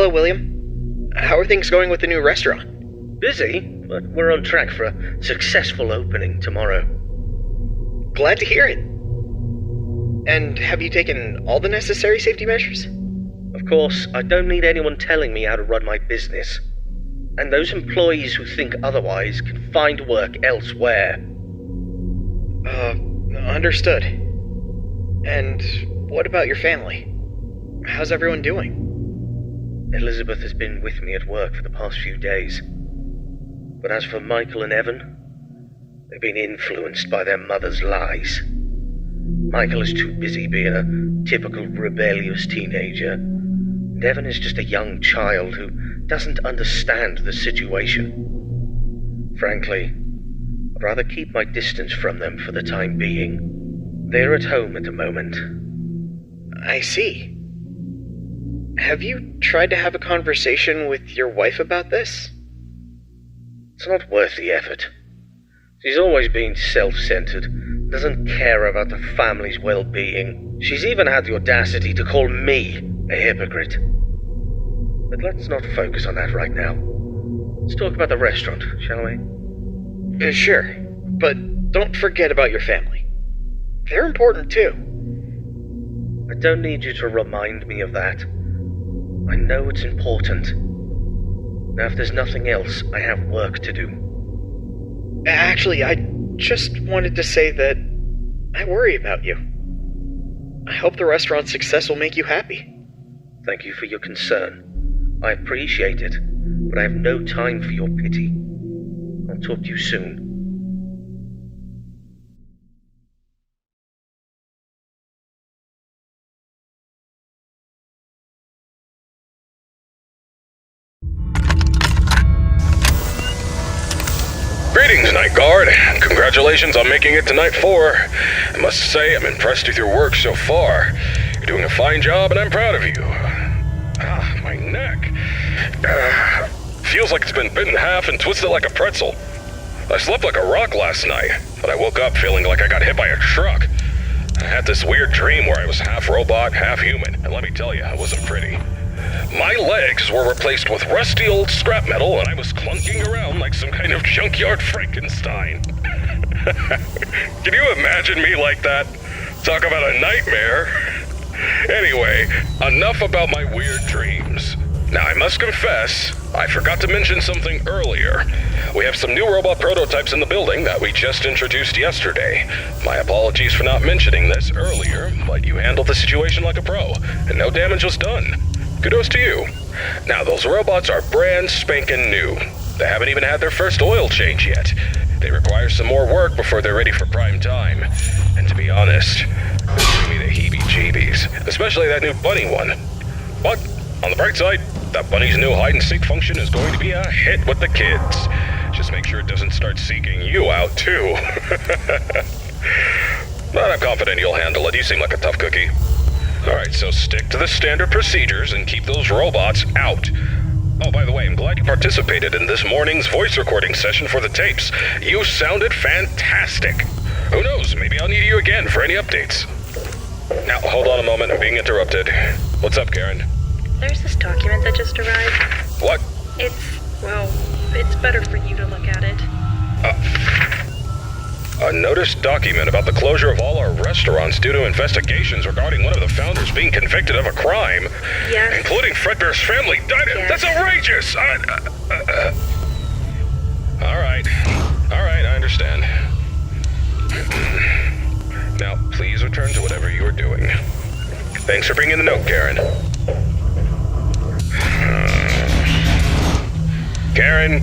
Hello, William. How are things going with the new restaurant? Busy, but we're on track for a successful opening tomorrow. Glad to hear it. And have you taken all the necessary safety measures? Of course, I don't need anyone telling me how to run my business. And those employees who think otherwise can find work elsewhere. Understood. And what about your family? How's everyone doing? Elizabeth has been with me at work for the past few days. But as for Michael and Evan, they've been influenced by their mother's lies. Michael is too busy being a typical rebellious teenager, and Evan is just a young child who doesn't understand the situation. Frankly, I'd rather keep my distance from them for the time being. They're at home at the moment. I see. Have you tried to have a conversation with your wife about this? It's not worth the effort. She's always been self-centered, doesn't care about the family's well-being. She's even had the audacity to call me a hypocrite. But let's not focus on that right now. Let's talk about the restaurant, shall we? Sure, but don't forget about your family. They're important too. I don't need you to remind me of that. I know it's important. Now, if there's nothing else, I have work to do. Actually, I just wanted to say that I worry about you. I hope the restaurant's success will make you happy. Thank you for your concern. I appreciate it, but I have no time for your pity. I'll talk to you soon. Greetings, Night Guard. Congratulations on making it to Night 4. I must say, I'm impressed with your work so far. You're doing a fine job, and I'm proud of you. My neck. Feels like it's been bit in half and twisted like a pretzel. I slept like a rock last night, but I woke up feeling like I got hit by a truck. I had this weird dream where I was half robot, half human, and let me tell you, it wasn't pretty. My legs were replaced with rusty old scrap metal, and I was clunking around like some kind of junkyard Frankenstein. Can you imagine me like that? Talk about a nightmare. Anyway, enough about my weird dreams. Now, I must confess, I forgot to mention something earlier. We have some new robot prototypes in the building that we just introduced yesterday. My apologies for not mentioning this earlier, but you handled the situation like a pro, and no damage was done. Kudos to you. Now, those robots are brand spanking new. They haven't even had their first oil change yet. They require some more work before they're ready for prime time. And to be honest, they're giving me the heebie-jeebies, especially that new bunny one. But, on the bright side, that bunny's new hide-and-seek function is going to be a hit with the kids. Just make sure it doesn't start seeking you out, too. But I'm confident you'll handle it. You seem like a tough cookie. Alright, so stick to the standard procedures and keep those robots out. Oh, by the way, I'm glad you participated in this morning's voice recording session for the tapes. You sounded fantastic. Who knows, maybe I'll need you again for any updates. Now, hold on a moment, I'm being interrupted. What's up, Karen? There's this document that just arrived. What? It's better for you to look at it. A notice document about the closure of all our restaurants due to investigations regarding one of the founders being convicted of a crime. Yes. Including Fredbear's family. Yes. That's outrageous! Alright, I understand. Now, please return to whatever you are doing. Thanks for bringing the note, Karen.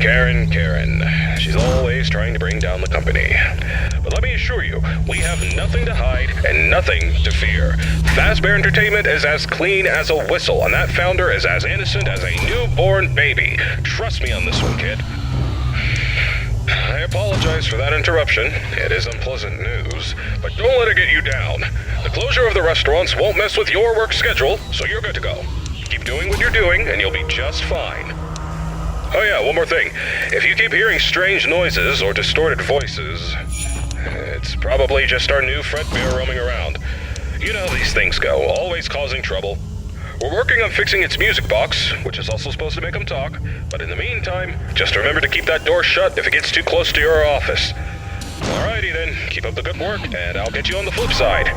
Karen. She's always trying to bring down the company. But let me assure you, we have nothing to hide and nothing to fear. Fazbear Entertainment is as clean as a whistle, and that founder is as innocent as a newborn baby. Trust me on this one, kid. I apologize for that interruption. It is unpleasant news, but don't let it get you down. The closure of the restaurants won't mess with your work schedule, so you're good to go. Keep doing what you're doing, and you'll be just fine. Oh yeah, one more thing. If you keep hearing strange noises or distorted voices, it's probably just our new Fredbear roaming around. You know how these things go, always causing trouble. We're working on fixing its music box, which is also supposed to make him talk. But in the meantime, just remember to keep that door shut if it gets too close to your office. Alrighty then, keep up the good work, and I'll get you on the flip side.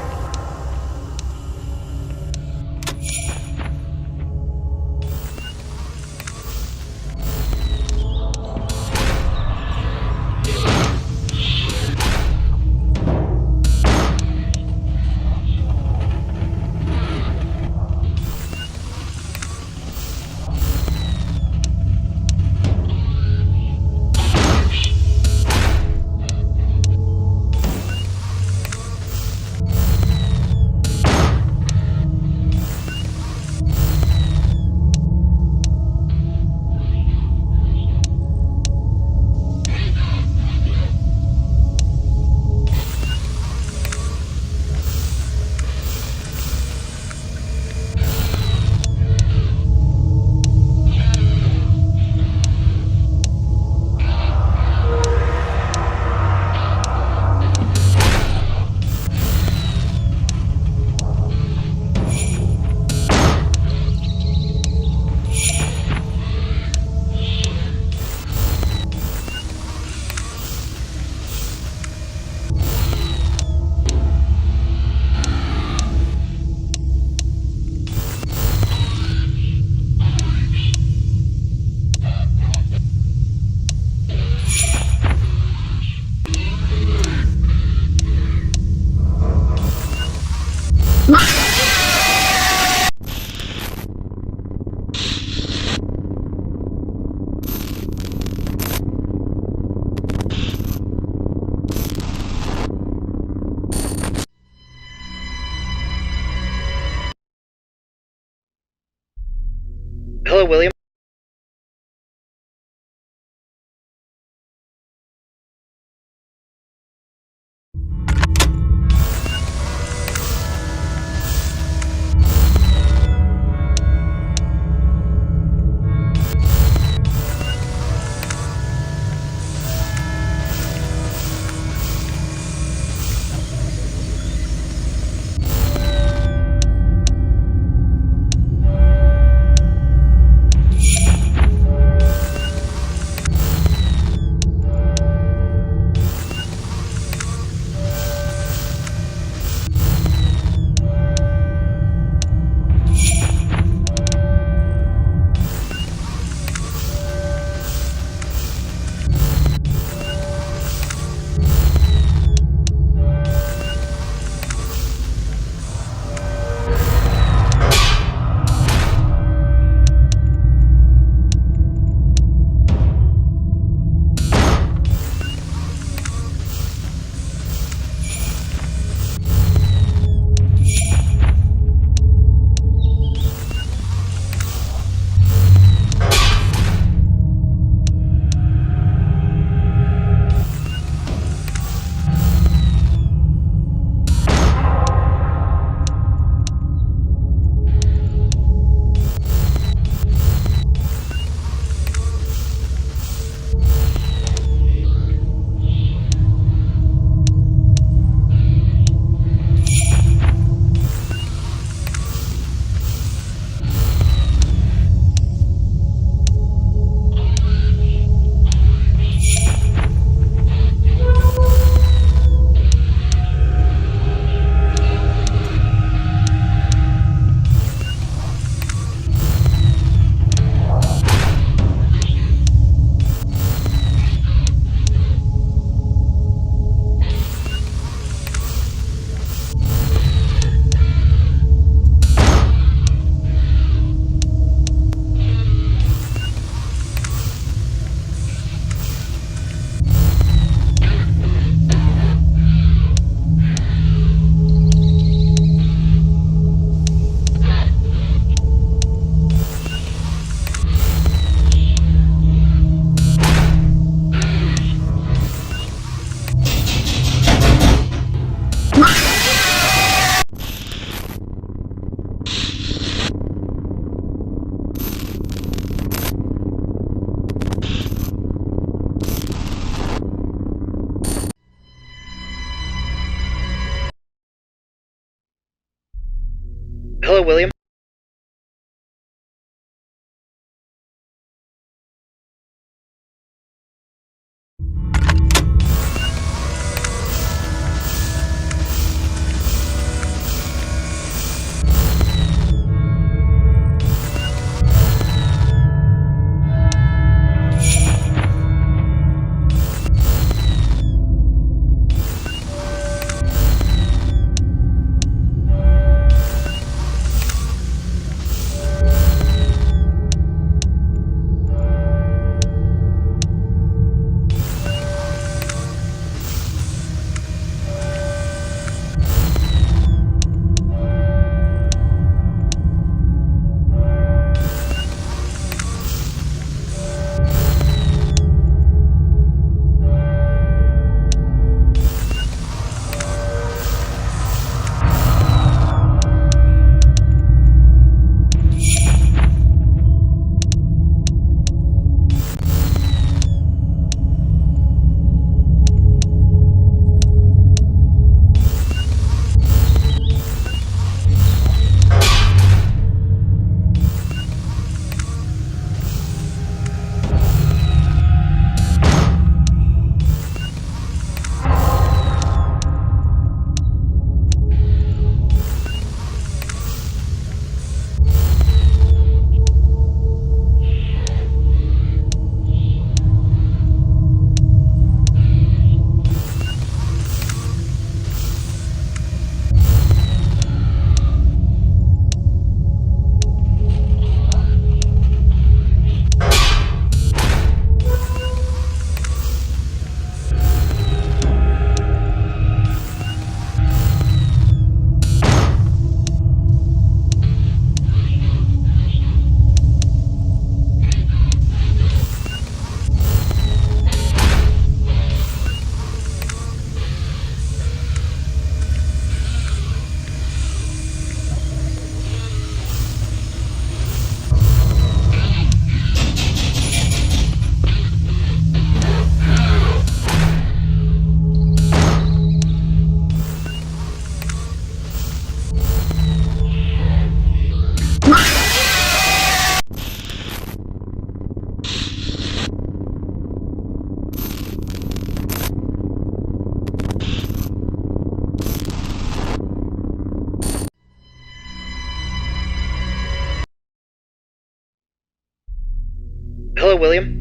Hello, William. Hello, William. William.